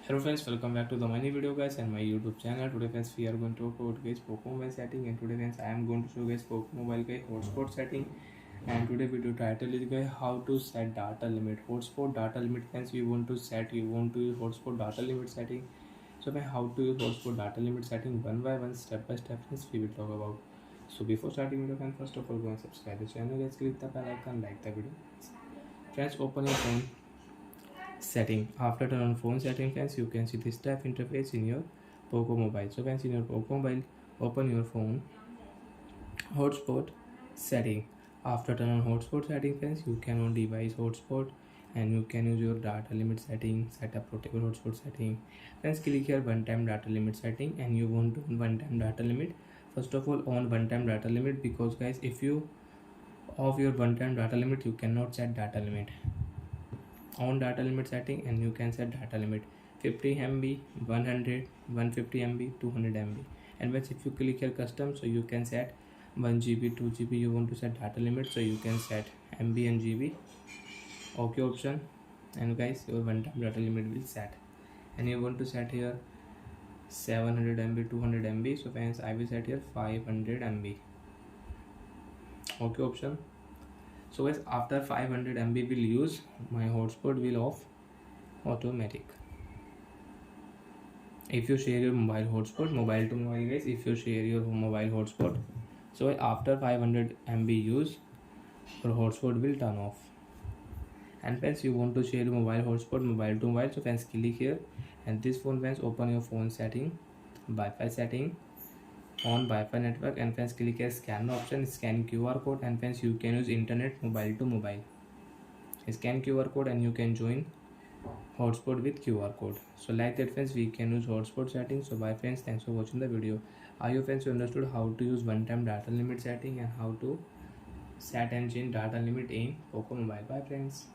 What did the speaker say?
Hello friends, welcome back to the mini video guys and my YouTube channel. Today friends we are going to talk about guys Poco Mobile setting, and today friends I am going to show guys Poco Mobile guys hotspot setting. And today video title is guys how to set data limit. Hotspot data limit friends you want to use hotspot data limit setting. So friends, how to use hotspot data limit setting one by one, step by step friends we will talk about. So before starting video friends, first of all go and subscribe the channel guys, click the bell icon, like the video. Friends, open your phone setting. After turn on phone setting friends, you can see this type interface in your Poco mobile. So friends, in your Poco mobile, open your phone hotspot setting. After turn on hotspot setting friends, you can on device hotspot and you can use your data limit setting, set up protocol hotspot setting. Friends, click here one time data limit setting, and you want to one time data limit. First of all, on one time data limit, because guys if you off your one time data limit, you cannot set data limit. On data limit setting, and you can set data limit 50 MB, 100, 150 MB, 200 MB. And once if you click here custom, so you can set 1 GB, 2 GB you want to set data limit, so you can set MB and GB. OK option, and guys your one time data limit will set. And you want to set here 700 MB, 200 MB, so friends I will set here 500 MB. OK option. So guys, after 500 MB will use, my hotspot will off automatic. If you share your mobile hotspot, mobile to mobile guys, if you share your mobile hotspot, so after 500 MB use, your hotspot will turn off. And friends, you want to share your mobile hotspot mobile to mobile, so friends click here, and this phone friends open your phone setting, Wi-Fi setting, on Wi-Fi network, and friends click here scan option, scan QR code, and friends you can use internet mobile to mobile. Scan QR code and you can join hotspot with QR code. So like that friends, we can use hotspot settings. So bye friends, thanks for watching the video. I hope friends you understood how to use one time data limit setting and how to set and change data limit in Poco mobile. Bye friends.